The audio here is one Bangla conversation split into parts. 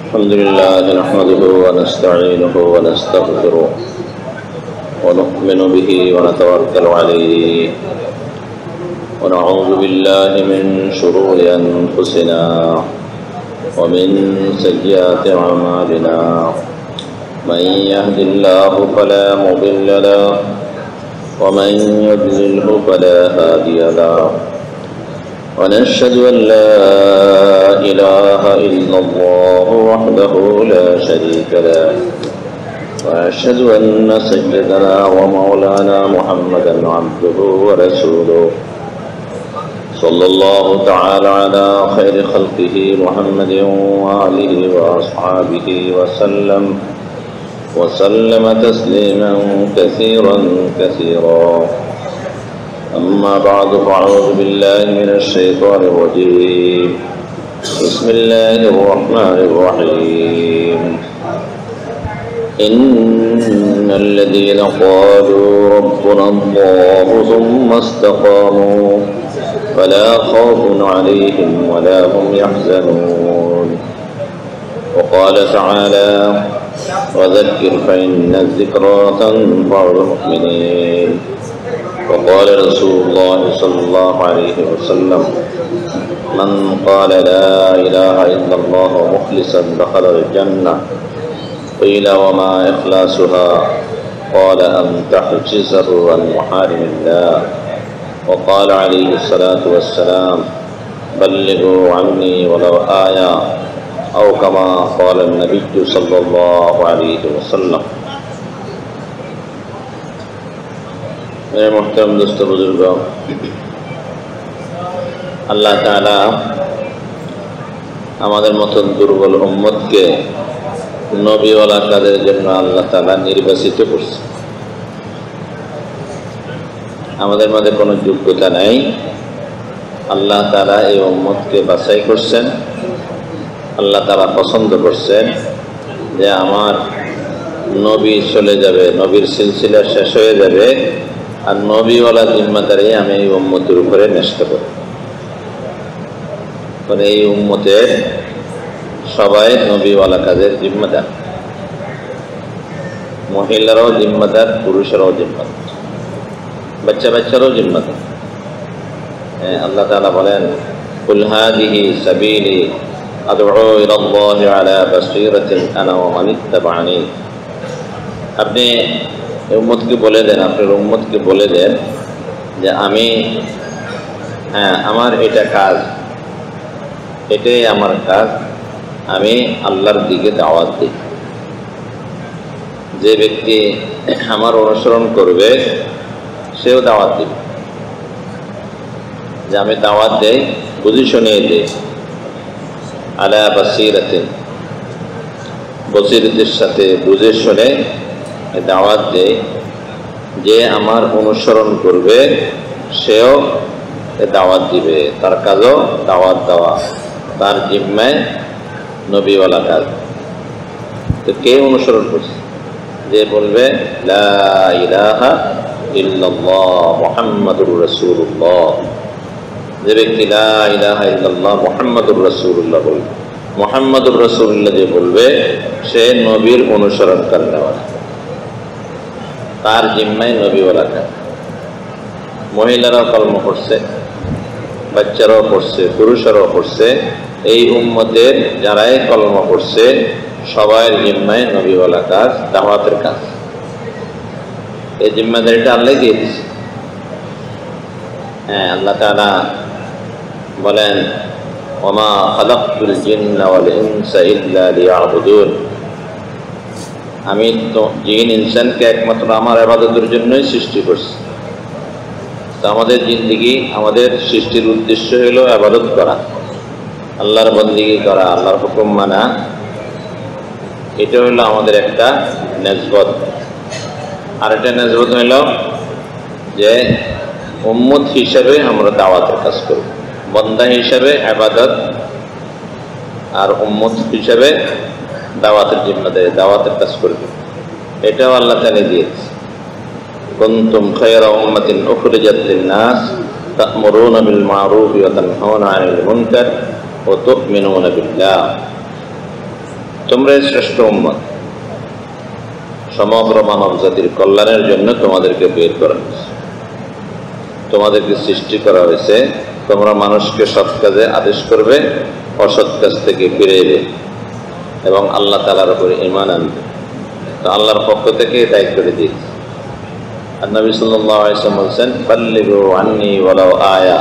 الحمد لله نحمده ونستعينه ونستغفره ونؤمن به ونتوكل عليه ونعوذ بالله من شرور أنفسنا ومن سيئات أعمالنا من يهد الله فلا مضل له ومن يضلله فلا هادي له ونشهد أن لا إله إلا الله وحده لا شريك له وأشهد أن سيدنا ومولانا محمدا عبده ورسوله صلى الله تعالى على خير خلقه محمد وآله وأصحابه وسلم تسليما كثيرا كثيرا. أما بعد فأعوذ بالله من الشيطان الرجيم. بسم الله الرحمن الرحيم. إن الذين قالوا ربنا الله ثم استقاموا فلا خوف عليهم ولا هم يحزنون. وقال تعالى وذكر فإن الذكرى تنفع المؤمنين. وقال رسول الله صلى الله عليه وسلم من قال لا إله إلا الله مخلصا دخل الجنة. قيل وما إخلاصها؟ قال أن تحجزه عن محارم الله. وقال عليه الصلاة والسلام بلغوا عني ولو آية أو كما قال النبي صلى الله عليه وسلم. मेरे मोहतरम दोस्तों बुजुर्गों, আল্লাহ তাআলা আমাদের মতন দুর্বল উম্মতকে নবীওয়ালা কাজের জন্য আল্লাহ তাআলা নির্বাচিত করছে। আমাদের মধ্যে কোনো যোগ্যতা নাই, আল্লাহ তাআলা এই উম্মতকে বাছাই করছেন। আল্লাহ তাআলা পছন্দ করছেন যে আমার নবী চলে যাবে, নবীর সিলসিলা শেষ হয়ে যাবে, আর নবীওয়ালা জিম্মাদারি আমি এই উম্মতের উপরে ন্যস্ত করি। মানে এই উম্মতের সবাই নবীওয়ালা কাজের জিম্মাদার, মহিলারাও জিম্মাদার, পুরুষেরাও জিম্মাদার, বাচ্চারাও জিম্মাদার। আল্লাহ তাআলা বলেন কুল হাযিহি সাবিলি আদউ ইলাল্লাহি আলা বাসীরাতিন আনা ওয়া মান ইত্তাবা'আনি। আপনি উম্মতকে বলে দেন, আপনার উম্মতকে বলে দেন যে আমি আমার এটা কাজ, এটাই আমার কাজ, আমি আল্লাহর দিকে দাওয়াত দিই। যে ব্যক্তি আমার অনুসরণ করবে সেও দাওয়াত দিবে। যে আমি দাওয়াত দেই, বুঝি শুনিয়ে দেই, আলা বাসীরাতিন, বসিরতের সাথে বুঝে শুনে দাওয়াত দেয়। যে আমার অনুসরণ করবে সেও দাওয়াত দিবে, তার কাজও দাওয়াত দেওয়া, তার জিম্মায় নবীওয়ালা কাজ। তো কে অনুসরণ করছে? যে বলবে লা ইলাহা ইল্লাল্লাহ মুহাম্মাদুর রাসূলুল্লাহ। যে ব্যক্তি লা ইলাহা ইল্লাল্লাহ মুহাম্মাদুর রাসূলুল্লাহ বলবে, মুহাম্মাদুর রাসূলুল্লাহ যে বলবে সে নবীর অনুসরণ করেন, তার জিম্মায় নবীওয়ালা কাজ। মহিলারাও কলমা পড়ছে, বাচ্চারাও পড়ছে, পুরুষেরাও পড়ছে। এই উম্মতের যারাই কলমা পড়ছে সবার জিম্মায় নবীওয়ালা কাজ, দাওয়াতের কাজ। এই জিম্মাদারিটা আল্লাহ দিয়ে দিচ্ছে। আল্লাহ তাআলা বলেন ওমা খালাকতুল জিন্না ওয়াল ইনসা ইল্লা লিয়াবুদুন। আমি তো জিন ইনসানকে একমাত্র আমার ইবাদতের জন্যই সৃষ্টি করছি। তো আমাদের জিন্দেগি, আমাদের সৃষ্টির উদ্দেশ্য হলো ইবাদত করা, আল্লাহর বন্দেগী করা, আল্লাহর হুকুম মানা। এটা হলো আমাদের একটা নেসবত। আর একটা নেসবত হইল যে উম্মত হিসাবে আমরা দাওয়াতের কাজ করব, বন্দা হিসাবে ইবাদত, আর উম্মত হিসাবে দাওয়াতের জিম্মাদারি, দাওয়াতের কাজ করবে। এটাও আল্লাহ তাআলা দিয়েছে। কুনতুম খায়রা উম্মাতিন উখরিজাত লিন-নাস তা'মুরুনা বিল মা'রুফি ওয়া তানহাউনা 'আনিল মুনকার ওয়া তু'মিনুনা বিল্লাহ। তোমরাই শ্রেষ্ঠ উম্মত, সমগ্র মানব জাতির কল্যাণের জন্য তোমাদেরকে বের করা হয়েছে, তোমাদেরকে সৃষ্টি করা হয়েছে। তোমরা মানুষকে সৎ কাজে আদেশ করবে, অসৎ কাজ থেকে ফিরে এলে এবং আল্লাহ তাআলার উপরে ঈমান আনবে। তো আল্লাহর পক্ষ থেকে দায়িত্ব করে দিয়েছে। আর নবী সাল্লাল্লাহু আলাইহি ওয়াসাল্লাম বলেছেন, বাল্লিগু আন্নী ওয়ালাউ আয়া,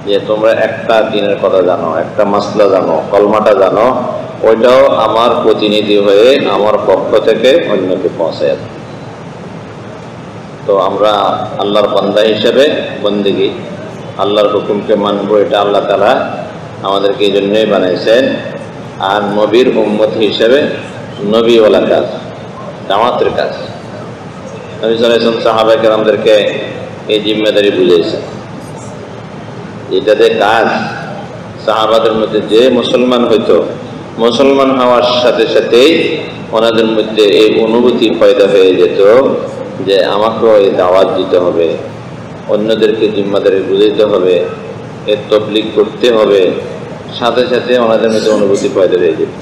যে তোমরা একটা দিনের কথা জানো, একটা মাসলা জানো, কলমাটা জানো, ওইটাও আমার প্রতিনিধি হয়ে আমার পক্ষ থেকে অন্যকে পৌঁছায় দাও। তো আমরা আল্লাহর বান্দা হিসেবে বন্দেগী, আল্লাহর হুকুমকে মানবো, এটা আল্লাহ তাআলা আমাদেরকে এই জন্যই বানাইছেন। আর নবীর উম্মত হিসেবে নবীওয়ালা কাজ, জামাতের কাজ। নবী সাল্লাল্লাহু আলাইহি ওয়াসাল্লাম সাহাবায়ে কেরামদেরকে এই জিম্মেদারি বুঝিয়েছেন। এটাতে কাজ সাহাবাদের মধ্যে যে মুসলমান হইতো, মুসলমান হওয়ার সাথে সাথেই ওনাদের মধ্যে এই অনুভূতি পয়দা হয়ে যেত যে আমাকেও এই দাওয়াত দিতে হবে, অন্যদেরকে জিম্মাদারি বুঝাইতে হবে, এর তবলিগ করতে হবে। সাথে সাথে ওনাদের মধ্যে অনুভূতি পয়দা হয়ে যেত।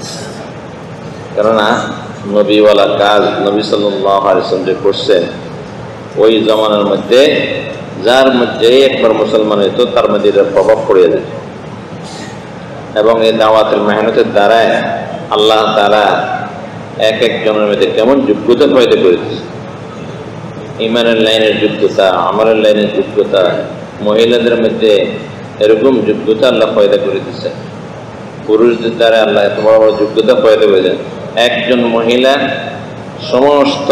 কেননা নবীওয়ালা কাজ নবী সাল্লাল্লাহু আলাইহি ওয়াসাল্লাম যে করছেন, ওই জমানার মধ্যে যার মধ্যে একবার মুসলমান হইতো তার মধ্যে এটার প্রভাব পড়ে যায়। এবং এই দাওয়াতের মেহনতের দ্বারায় আল্লাহ তাআলা এক একজনের মধ্যে কেমন যোগ্যতা পয়দা করে দিচ্ছে। ইমানের লাইনের যোগ্যতা, আমলের লাইনের যোগ্যতা, মহিলাদের মধ্যে এরকম যোগ্যতা আল্লাহ পয়দা করে দিচ্ছে। পুরুষদের দ্বারা আল্লাহ এত বড় বড় যোগ্যতা পয়দা করে দেন। একজন মহিলা সমস্ত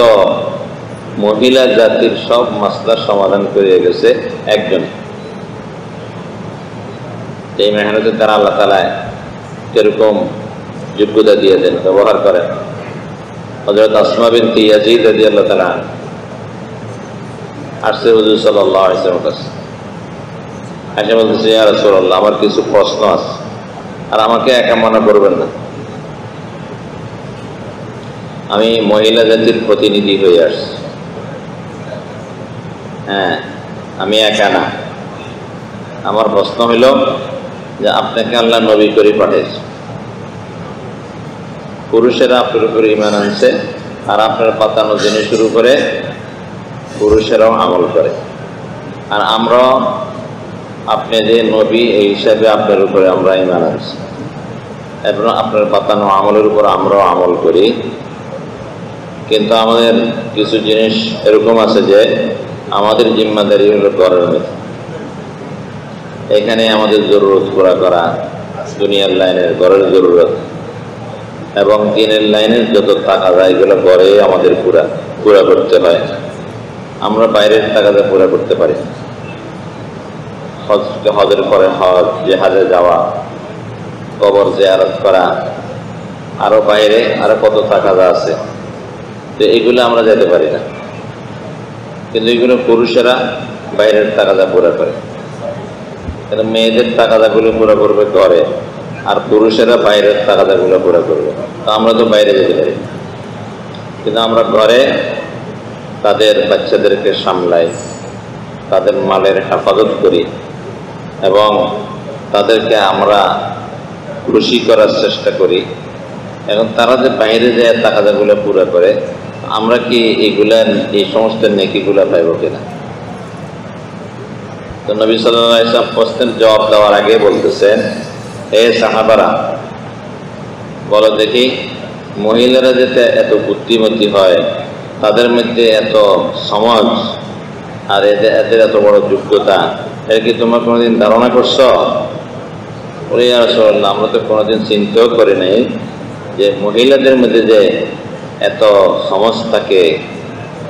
মহিলা জাতির সব মাসলার সমাধান করে গেছে একজন। এই মেহনতের দ্বারা আল্লাহ তাআলা কিরকম যোগ্যতা দিয়ে দেন, ব্যবহার করেন। হযরত আসমা বিনতে ইয়াজিদ রাদিয়াল্লাহু তাআলা আসছে হুজুর সাল্লাল্লাহু আলাইহি ওয়াসাল্লামের কাছে। এসে বলতেছে, ইয়া রাসূলুল্লাহ, আমার কিছু প্রশ্ন আছে, আর আমাকে একা মনে করবেন না। আমি মহিলা জাতির প্রতিনিধি হয়ে আসছি। হ্যাঁ, আমি একা না। আমার প্রশ্ন হইল যে আপনাকে আল্লাহ নবী করে পাঠিয়েছে, পুরুষেরা আপনার উপরে ঈমান আনছে, আর আপনার পাতানো জেনে শুরু করে পুরুষেরাও আমল করে। আর আমরাও আপনি যে নবী এই হিসাবে আপনার উপরে আমরা ঈমান আনছি, এবং আপনার পাতানো আমলের উপর আমরাও আমল করি। কিন্তু আমাদের কিছু জিনিস এরকম আছে যে আমাদের জিম্মাদারি হলো ঘরের মধ্যে। এখানে আমাদের জরুরত পুরা করা, দুনিয়ার লাইনের ঘরের জরুরত এবং দিনের লাইনের যত টাকা যায় এগুলো ঘরে আমাদের পুরা করতে হয়। আমরা বাইরের টাকাটা পুরা করতে পারি। হজের পরে হজ, জিহাদে যাওয়া, কবর জিয়ারত করা, আরো বাইরে আরো কত টাকা আছে, তো এগুলো আমরা যেতে পারি না। কিন্তু এগুলো পুরুষেরা বাইরের টাকাটা পুরা করে। কিন্তু মেয়েদের টাকাদাগুলো পুরা করবে ঘরে, আর পুরুষেরা বাইরের টাকাদাগুলো পুরা করবে। তো আমরা তো বাইরে যেতে পারি, কিন্তু আমরা ঘরে তাদের বাচ্চাদেরকে সামলাই, তাদের মালের হেফাজত করি এবং তাদেরকে আমরা খুশি করার চেষ্টা করি। এখন তারা যে বাইরে যে টাকাদাগুলো পুরা করে, আমরা কি এই সমস্ত নেকিগুলা পাইব কিনা? তো নবী সাল্লাল্লাহু আলাইহি ওয়াসাল্লাম প্রশ্নের জবাব দেওয়ার আগে বলতেছেন, হে সাহাবারা, বলো দেখি, মহিলারা যাতে এত বুদ্ধিমতী হয়, তাদের মধ্যে এত সমাজ আর এদের এত বড় যোগ্যতা, এর কি তোমরা কোনোদিন ধারণা করছো? বলে, ইয়া রাসূলুল্লাহ, আমরা তো কোনোদিন চিন্তাও করি নাই যে মহিলাদের মধ্যে যে এত সমাজ থাকে,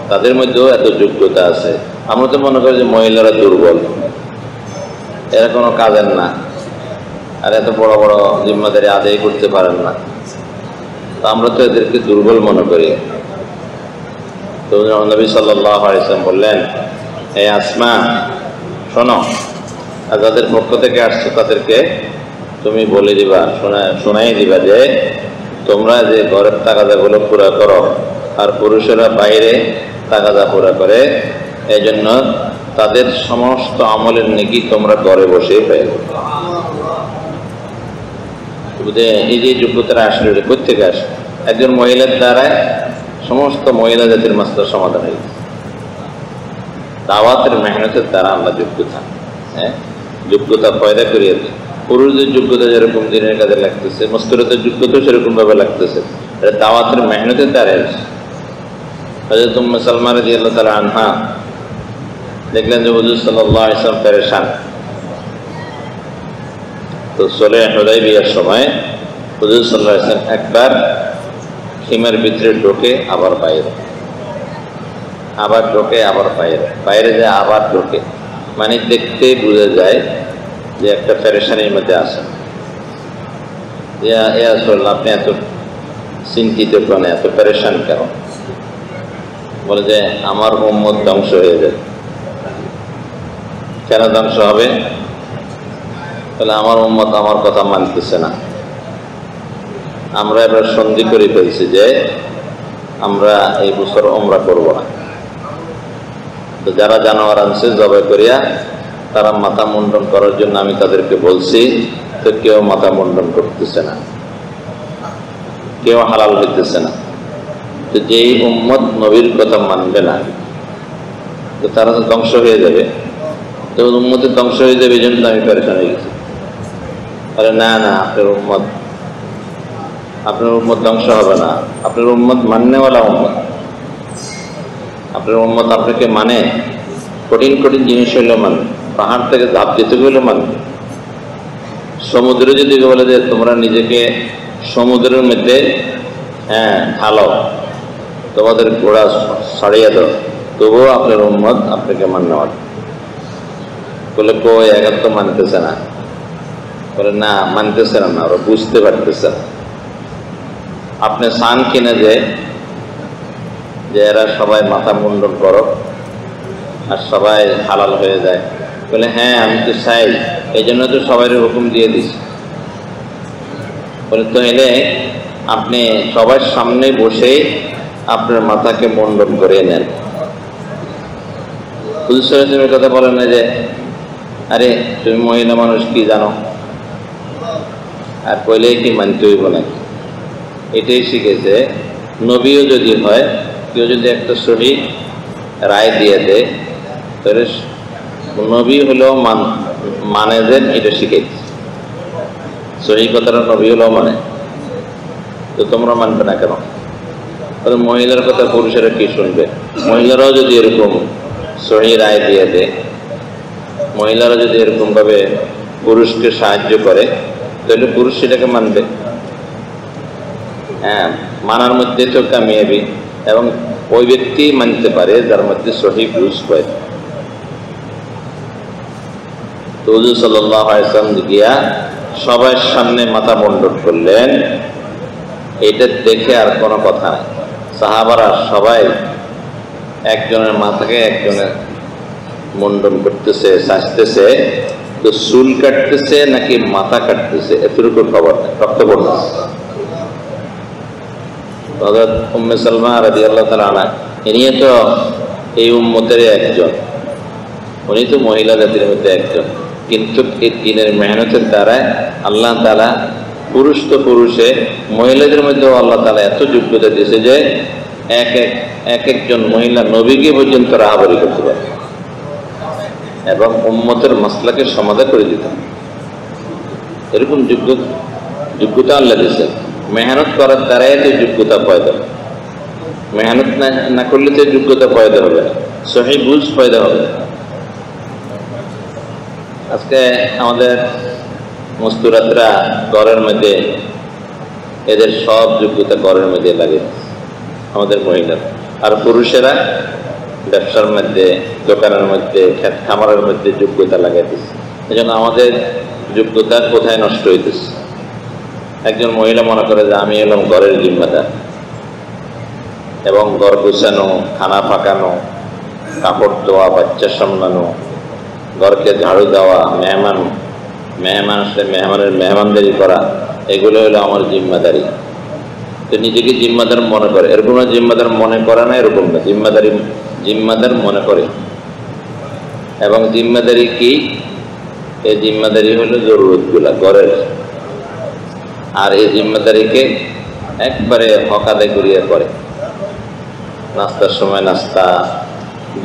তাদের মধ্যেও এত যোগ্যতা আছে। আমরা তো মনে করি যে মহিলারা দুর্বল, এরা কোনো কাজের না, আর এত বড় বড় জিম্মাদারি আদায় করতে পারেন না। তো আমরা তো এদেরকে দুর্বল মনে করি। তো নবী সাল্লাল্লাহু আলাইহি ওয়াসাল্লাম বললেন, হে আসমা, শোনো, আর যাদের পক্ষ থেকে আসছো তাদেরকে তুমি বলে দিবা, শোনাই দিবা যে তোমরা যে ঘরের তাগাদাগুলো পুরা করো আর পুরুষেরা বাইরে তাগাদা পুরা করে, এই জন্য তাদের সমস্ত আমলের নেকি তোমরা ঘরে বসেই পাইবে। যে এই যে যোগ্যতাটা আসলে কোথেকে আসে? একজন মহিলার দ্বারায় সমস্ত মহিলা জাতির মাসলার সমাধান হয়ে গেছে। দাওয়াতের মেহনতের দ্বারা আমরা যোগ্যতা পয়দা করিয়েছি। পুরুষদের যোগ্যতা যেরকম দিনের কাজে লাগতেছে, মস্তরতের যোগ্যতাও সেরকম ভাবে লাগতেছে, এটা দাওয়াতের মেহনতের দ্বারা এসেছে। হযরত উম্মে সালমা রাদিয়াল্লাহু তাআলা আনহা দেখলেন যে হুজুর সাল্লাল্লাহু আলাইহি ওয়াসাল্লাম পেরেশান। তো সুলহ হুদায়বিয়ার সময় হুজুর সাল্লাল্লাহু আলাইহি ওয়াসাল্লাম একবার খিমের ভিতরে ঢোকে, আবার বাইরে, আবার ঢোকে, আবার বাইরে, বাইরে যায়, আবার ঢোকে। মানে দেখতে বোঝা যায় যে একটা পেরেশানির মধ্যে আছেন। ইয়া রাসূলুল্লাহ, আপনি এত চিন্তিত কেন, এত পেরেশান কেন? বলে যে আমার উম্মত ধ্বংস হয়ে যায়। কেন ধ্বংস হবে? বলে আমার উম্মত আমার কথা মানতেছে না। আমরা এবার সন্ধি করে ফেলছি যে আমরা এই বছর উমরা করব না। তো যারা জানোয়ার আনছে জবাই করিয়া তারা মাথা মুন্ডন করার জন্য আমি তাদেরকে বলছি, তো কেউ মাথা মুন্ডন করতেছে না, কেউ হালাল হইতেছে না। তো যেই উম্মত নবীর কথা মানবে না, তো তারা তো ধ্বংস হয়ে যাবে। তো উম্মতের ধ্বংস হয়ে যাবে, এই জন্য আমি পেরেশান হয়ে গেছি। বলে না না, আপনার উম্মত ধ্বংস হবে না। আপনার উম্মত মাননেওয়ালা উম্মত। আপনার উম্মত আপনাকে মানে, কঠিন কঠিন জিনিস হইলেও মানে, পাহাড় থেকে ধাপ যেতে গেলেও মানে। সমুদ্রে যদি বলে যে তোমরা নিজেকে সমুদ্রের মধ্যে ঢালো, তোমাদের ঘোড়া ছাড়িয়ে দাও, তবুও আপনার উম্মত আপনাকে মান্যওয়ালা। বলে কই এখন তো মানতেছে না। বলে না, মানতেছে না, ওরা বুঝতে পারতেছে না। আপনি চান কিনা যে এরা সবাই মাথা মুন্ডন করো আর সবাই হালাল হয়ে যায়? বলে হ্যাঁ, আমি তো চাই, এই জন্য তো সবাই হুকুম দিয়ে দিছি। বলে তো এলে আপনি সবার সামনে বসে আপনার মাথাকে মুন্ডন করে নেন। হুজুর সাল্লাল্লাহু আলাইহি ওয়াসাল্লামের কথা বলেন না যে আরে তুমি মহিলা মানুষ কি জানো, আর কইলেই কি মানতে হইব নাকি? এটাই শিখেছে। নবীও যদি হয়, কেউ যদি একটা সহি রায় দিয়ে দেয়, তাহলে নবী হলেও মানে দেন, এটা শিখেছে। সহি কথাটা নবী হলেও মানে, তো তোমরা মানবে না কেন? তাহলে মহিলার কথা পুরুষেরা কি শুনবে? মহিলারাও যদি এরকম সহি রায় দিয়ে দেয়, মহিলারা যদি এরকম ভাবে পুরুষকে সাহায্য করে, তাহলে পুরুষ সেটাকে মানবে। হ্যাঁ, মানার মধ্যে তো কামিয়াবি, এবং ওই ব্যক্তি মানতে পারে যার মধ্যে সহি বুঝ পায়। তো হুজুর সাল্লাল্লাহু আলাইহি ওয়াসাল্লাম গিয়া সবার সামনে মাথা মুন্ডন করলেন। এটা দেখে আর কোনো কথা নাই। সাহাবারা সবাই একজনের মাথাকে একজনের মুন্ডন করতেছে, সাজতেছে। তো চুল কাটতেছে নাকি মাথা কাটতেছে এতটুকু খবর নেই, রক্ত পড়তেছে। হযরত উম্মে সালমা রাদিয়াল্লাহু তাআলা আনহা, ইনি তো এই উম্মতের একজন, উনি তো মহিলা জাতির মধ্যে একজন, কিন্তু এই দিনের মেহনতের দ্বারা আল্লাহ তাআলা পুরুষ তো পুরুষে, মহিলাদের মধ্যেও আল্লাহ তাআলা এত যোগ্যতা দিয়েছে যে একজন মহিলা নবীকে পর্যন্ত রাহাবারি করতে পারে এবং উম্মতের মাসলাকে সমাধান করে দিতে। এরকম যোগ্যতা আল্লাহ দিয়েছেন। মেহনত করার দ্বারাই তো যোগ্যতা পয়দা। মেহনত না করলে তো যোগ্যতা পয়দা হবে না, সহি বুঝ পয়দা হবে। আজকে আমাদের মস্তুরাতরা ঘরের মধ্যে, এদের সব যোগ্যতা ঘরের মধ্যে লাগে আমাদের মহিলা। আর পুরুষেরা ব্যবসার মধ্যে, দোকানের মধ্যে, ক্ষেত খামারের মধ্যে যোগ্যতা লাগাই দিচ্ছে। এই জন্য আমাদের যোগ্যতা কোথায় নষ্ট হইতেছে? একজন মহিলা মনে করে যে আমি এলাম ঘরের জিম্মাদার, এবং ঘর গুছানো, খানা পাকানো, কাপড় ধোয়া, বাচ্চা সামলানো, ঘরকে ঝাড়ু দেওয়া, মেহমান আসলে মেহমানের মেহমানদারি করা, এগুলো হলো আমার জিম্মাদারি। তো নিজেকে জিম্মাদার মনে করে, এরকম জিম্মাদার মনে করে না, এরকম না, জিম্মাদার মনে করে। এবং জিম্মাদারি কি? এই জিম্মাদারি হলো জরুরতগুলা ঘরের। আর এই জিম্মেদারিকে একবারে হক আদায় করিয়া করে। নাস্তার সময় নাস্তা,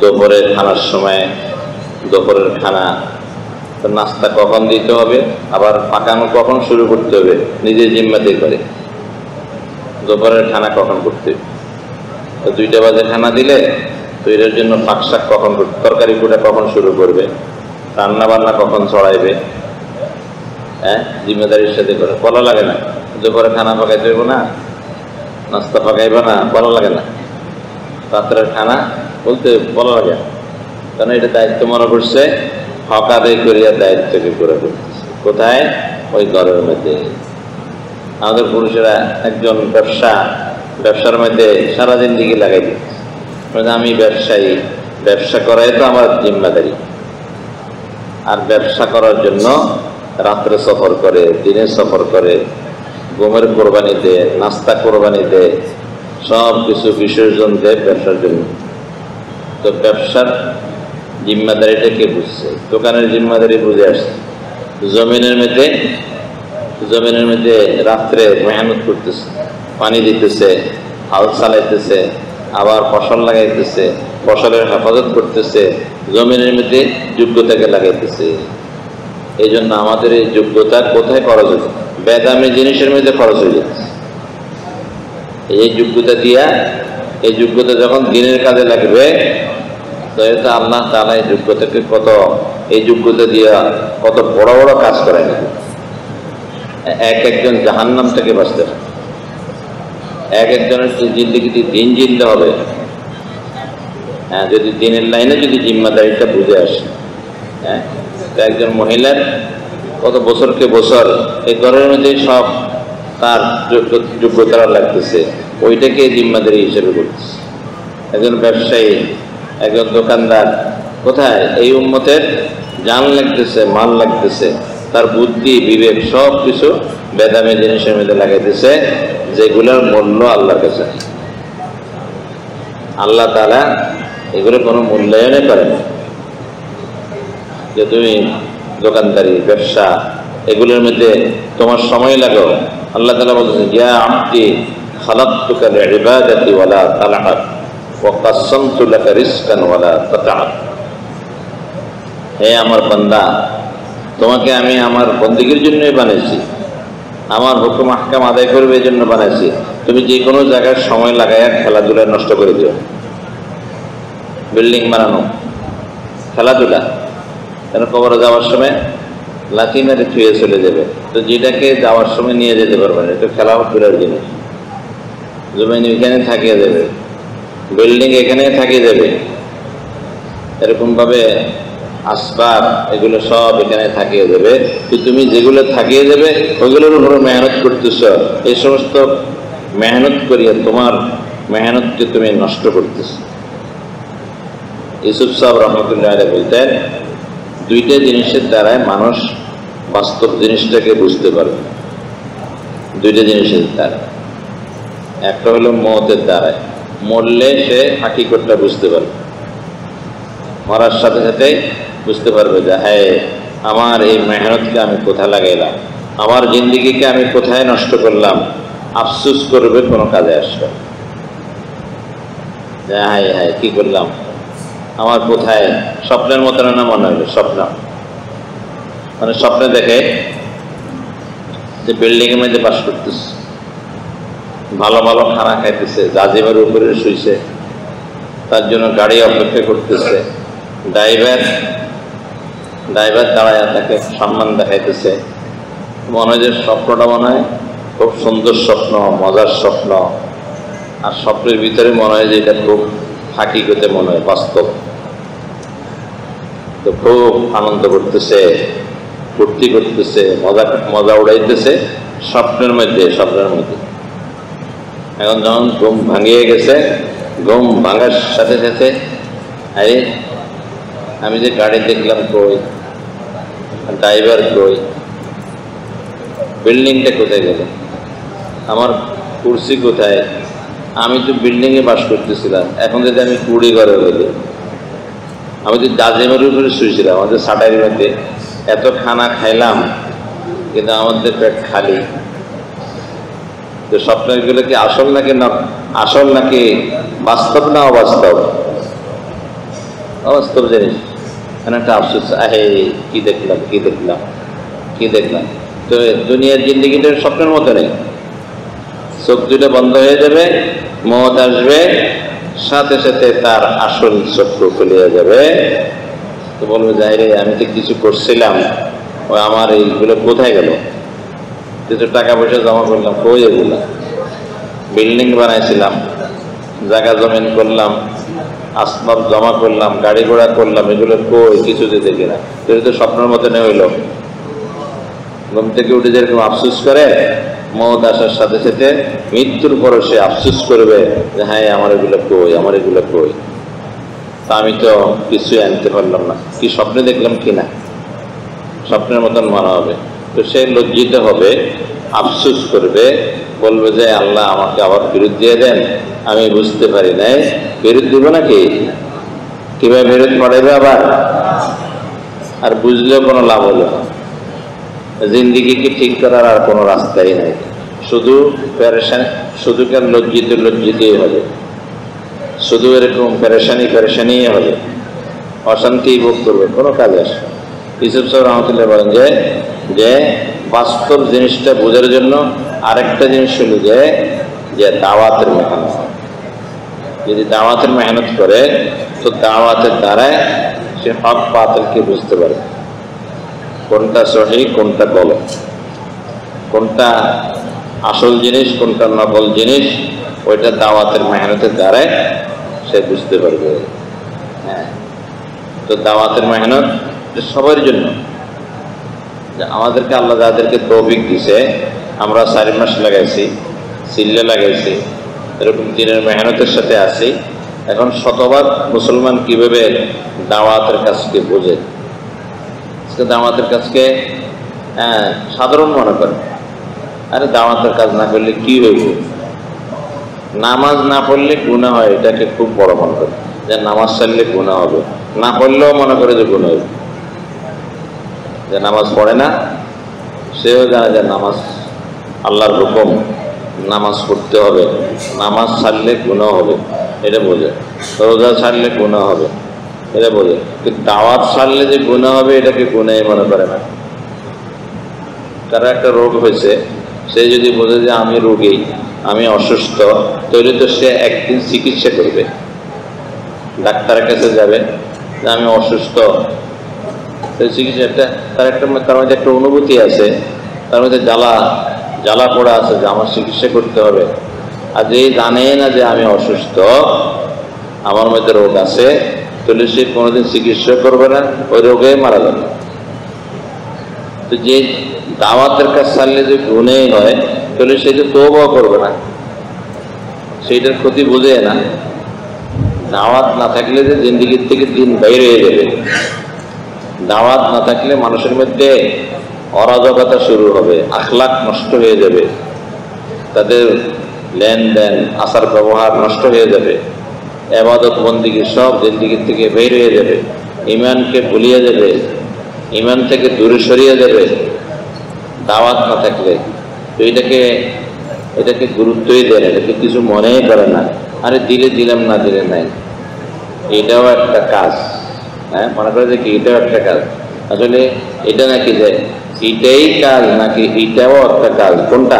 দুপুরের খানার সময় দুপুরের খানা, তো নাস্তা কখন দিতে হবে, আবার পাকানো কখন শুরু করতে হবে নিজের জিম্মাতেই করে। দুপুরের খানা কখন করতে হবে, তো 2টা বাজে খানা দিলে তো এর জন্য পাকশাক কখন, তরকারি কুটা কখন শুরু করবে, রান্না বান্না কখন ছড়াইবে, হ্যাঁ জিম্মেদারির সাথে করে। বলা লাগে না দুপুরে খানা পাকাইতে হইব না, নাস্তা পাকাইবে না, বলা লাগে না। রাত্রের খানা বলতে বলা লাগে না, কারণ এটা দায়িত্ব মনে করছে, হক আদায় করিয়া দায়িত্বকে করে করতেছে। কোথায়? ওই ঘরের মধ্যে। আমাদের পুরুষেরা একজন ব্যবসার মধ্যে সারাদিন দিকে লাগাই দিচ্ছে, আমি ব্যবসায়ী, ব্যবসা করাই তো আমার জিম্মাদারি। আর ব্যবসা করার জন্য রাত্রে সফর করে, দিনে সফর করে, ঘুমের কোরবানি দেয়, নাস্তা কোরবানি দেয়, সব কিছু বিসর্জন দেয় ব্যবসার জন্য। তো ব্যবসার জিম্মাদারিটা কে বুঝছে? দোকানের জিম্মাদারি বুঝে আসছে। জমিনের মধ্যে রাত্রে মেহনত করতেছে, পানি দিতেছে, হাল চালাইতেছে, আবার ফসল লাগাইতেছে, ফসলের হেফাজত করতেছে, জমিনের মধ্যে যোগ্যতাকে লাগাইতেছে। এই জন্য আমাদের এই যোগ্যতা কোথায় খরচ হচ্ছে? বেদামি জিনিসের মধ্যে খরচ হয়ে যাচ্ছে। এই যোগ্যতা দিয়া, এই যোগ্যতা যখন দিনের কাজে লাগবে, তো এটা আল্লাহ তাআলা এই যোগ্যতাকে এই যোগ্যতা দিয়া কত বড় বড় কাজ করায় না। একজন জাহান্নাম থেকে বাঁচতে পারে, একজনের জিন্দেগিতে দিন জিনতে হবে। হ্যাঁ, যদি দিনের লাইনে যদি জিম্মাদারিটা বুঝে আসে। হ্যাঁ, একজন মহিলার কত বছরকে বছর এই ঘরের মধ্যে সব তার যোগ্যতা লাগতেছে, ওইটাকে জিম্মাদারি হিসেবে করতেছে। একজন ব্যবসায়ী, একজন দোকানদার, কোথায়? এই উম্মতের জান লাগতেছে, মাল লাগতেছে, তার বুদ্ধি বিবেক সব কিছু বেদামি জিনিসের মধ্যে লাগাইতেছে, যেগুলোর মূল্য আল্লাহর কাছে। আল্লাহ তাআলা এগুলো কোনো মূল্যায়নে করে না। যে তুমি দোকানদারি, ব্যবসা, এগুলোর মধ্যে তোমার সময় লাগাও। আল্লাহ তাআলা বলতেছেন, ইয়া আবদি খালাকতুকা লিইবাদাতি ওয়ালা তালআব ওয়া কাসসামতু লাকা রিজকান ওয়ালা তাতআব। হে আমার বান্দা, তোমাকে আমি আমার বন্দেগীর জন্যই বানিয়েছি, আমার হুকুম আহকাম আদায় করবে এই জন্য বানাইছি। তুমি যে কোনো জায়গায় সময় লাগাইয়া খেলাধুলা নষ্ট করে দিও। বিল্ডিং বানানো, খেলাধুলা, কেন কবরে যাওয়ার সময় লাঠি মেরে ছুঁয়ে চলে যাবে, তো যেটাকে যাওয়ার সময় নিয়ে যেতে পারবে না, এটা খেলাধুলার জিনিস। জমিন এখানে থাকিয়ে দেবে, বিল্ডিং এখানে থাকিয়ে দেবে, এরকমভাবে আসবাব এগুলো সব এখানে থাকিয়ে দেবে। তো তুমি যেগুলো থাকিয়ে দেবে ওইগুলোর উপর মেহনত করতেছ, এই সমস্ত মেহনত করিয়া তোমার মেহনতকে তুমি নষ্ট করতেছ। ইউসুফ সাহেব রহমতুল্লাহ আলাইহি বলতেন, 2টা জিনিসের দ্বারাই মানুষ বাস্তব জিনিসটাকে বুঝতে পারবে। 2টা জিনিসের দ্বারা, একটা হলো মওতের দ্বারায়, মরলে সে হাকিকতটা বুঝতে পারবে। মরার সাথে সাথে বুঝতে পারবে যে হ্যাঁ, আমার এই মেহনতকে আমি কোথায় লাগাইলাম, আমার জিন্দেগিকে আমি কোথায় নষ্ট করলাম। আফসোস করবে, কোনো কাজে আসবে যে হায় হায় কি করলাম, আমার কোথায়। স্বপ্নের মতো না মনে হলো, স্বপ্ন মানে স্বপ্নে দেখে যে বিল্ডিংয়ের মধ্যে বাস করতেছে, ভালো ভালো খানা খাইতেছে, জাজিমের উপরে শুইছে, তার জন্য গাড়ি অপেক্ষা করতেছে, ড্রাইভার দাঁড়ায় তাকে সম্মান দেখাইতেছে। মনে হয় যে স্বপ্নটা মনে হয় খুব সুন্দর স্বপ্ন, মজার স্বপ্ন, আর স্বপ্নের ভিতরে মনে হয় যে এটা খুব হাকিকতে মনে হয় বাস্তব। তো খুব আনন্দ করতেছে, ফুর্তি করতেছে, মজা উড়াইতেছে স্বপ্নের মধ্যে। এখন যখন ঘুম ভাঙিয়ে গেছে, ঘুম ভাঙার সাথে সাথে আরে আমি যে গাড়ি দেখলাম কই, ড্রাইভার কই, বিল্ডিংটা কোথায় গেল, আমার কুর্সি কোথায়, আমি তো বিল্ডিংয়ে বাস করতেছিলাম, এখন যদি আমি কুড়ি ঘরে হইলে, আমি তো জাজিমের উপরে শুয়েছিলাম, আমাদের সাটাইয়ের মধ্যে এত খানা খাইলাম কিন্তু আমাদের পেট খালি। তো স্বপ্নগুলো কি আসল নাকি আসল নাকি বাস্তব না অবাস্তব? অবাস্তব জিনিস। একটা আফসোস, আহে কি দেখলাম কি দেখলাম কি দেখলাম। তো দুনিয়ার জিন্দিগিটা স্বপ্নের মতো নেই। চোখ দুটো বন্ধ হয়ে যাবে, মত আসবে, সাথে সাথে তার আসল চক্ষু খুলে যাবে। তো বলবে, যাই রে, আমি তো কিছু করছিলাম, ও আমার এইগুলো কোথায় গেল? কিছু টাকা পয়সা জমা করলাম, কই এগুলো? বিল্ডিং বানাইছিলাম, জায়গা জমিন করলাম, আসবাব জমা করলাম, গাড়ি ঘোড়া করলাম, এগুলো কই? কিছুতে দেখি না। তো স্বপ্নের মতো নেই হইল। ঘুম থেকে উঠে যেরকম আফসোস করে, মত আসার সাথে সাথে মৃত্যুর পরে সে আফসোস করবে যে হ্যাঁ, আমার এগুলো কই, আমার এগুলো কই, তা আমি তো কিছুই আনতে পারলাম না। কি স্বপ্নে দেখলাম কিনা, স্বপ্নের মতন মনে হবে। তো সে লজ্জিত হবে, আফসোস করবে, বলবে যে আল্লাহ আমাকে আবার ফেরত দিয়ে দেন, আমি বুঝতে পারি নাই। ফেরত দিব নাকি? কিভাবে ফেরত পড়াইবে আবার? আর বুঝলেও কোনো লাভ হলো না। জিন্দিগিকে ঠিক করার আর কোনো রাস্তাই নাই। শুধু পেরেশানি, শুধু কেন লজ্জিতই হবে, শুধু এরকম পেরেশানি হবে, অশান্তি ভোগ করবে, কোনো কাজে আসবে। ইউসুফ সাহেব রহমতুল্লাহ বলেন যে বাস্তব জিনিসটা বোঝার জন্য আরেকটা জিনিস হলো যে দাওয়াতের মেহনত। যদি দাওয়াতের মেহনত করে, তো দাওয়াতের দ্বারায় সে হক বাতিলকে বুঝতে পারবে, কোনটা সহি কোনটা গলত, কোনটা আসল জিনিস কোনটা নকল জিনিস, ওইটা দাওয়াতের মেহনতের দ্বারাই সে বুঝতে পারবে। হ্যাঁ, তো দাওয়াতের মেহনত সবার জন্য। আমাদেরকে আল্লাহ যাদেরকে তৌফিক দিছে, আমরা 4 মাস লাগাইছি, সিল্লে লাগাইছি, এরকম দিনের মেহনতের সাথে আছি। এখন শতভাগ মুসলমান কিভাবে দাওয়াতের কাজকে বোঝে, দাওয়াতের কাজকে সাধারণ মনে করে। আরে দাওয়াতের কাজ না করলে কি হইব? নামাজ না পড়লে গুনাহ হয়, এটাকে খুব বড় মনে করে, যে নামাজ ছাড়লে গুনাহ হবে। না পড়লেও মনে করে যে গুনাহ হবে। যে নামাজ পড়ে না, সেও জানে যে নামাজ আল্লাহর হুকুম, নামাজ পড়তে হবে, নামাজ ছাড়লে গুনাহ হবে, এটা বোঝে। রোজা ছাড়লে গুনাহ হবে, এটা বোঝে। কিন্তু দাওয়াত ছাড়লে যে গুনাহ হবে, এটাকে গুনাহই মনে করে না। তার একটা রোগ হয়েছে, সে যদি বোঝে যে আমি রোগী, আমি অসুস্থ, তাহলে তো সে একদিন চিকিৎসা করবে, ডাক্তারের কাছে যাবে যে আমি অসুস্থ। চিকিৎসা তার মধ্যে একটা অনুভূতি আছে, তার মধ্যে জ্বালা পোড়া আছে যে আমার চিকিৎসা করতে হবে। আর যে জানে না যে আমি অসুস্থ, আমার মধ্যে রোগ আছে, তাহলে সে কোনোদিন চিকিৎসা করবে না, ওই রোগে মারা যাবে। তো যে দাওয়াতের কাজ ছাড়লে যে গুনাহ হয়, তাহলে সে তো তওবা করবে না, সেইটার ক্ষতি বুঝে না। দাওয়াত না থাকলে যে জিন্দিগির থেকে দিন বাইরে হয়ে যাবে, দাওয়াত না থাকলে মানুষের মধ্যে অরাজকতা শুরু হবে, আখলাক নষ্ট হয়ে যাবে, তাদের লেনদেন আচার ব্যবহার নষ্ট হয়ে যাবে, ইবাদত বন্দেগী সব জিন্দিগির থেকে বের হয়ে যাবে, ইমানকে ভুলিয়ে যাবে, ইমান থেকে দূরে সরিয়ে যাবে দাওয়াত না থাকলে। তো এটাকে গুরুত্বই দেয় না, এটাকে কিছু মনেই করে না। আরে দিলে দিলাম, না দিলে নাই, এটাও একটা কাজ। হ্যাঁ, মনে করে যে কি এটাও একটা কাজ। আসলে এটা নাকি যে এটাই কাজ, নাকি এটাও একটা কাজ? কোনটা?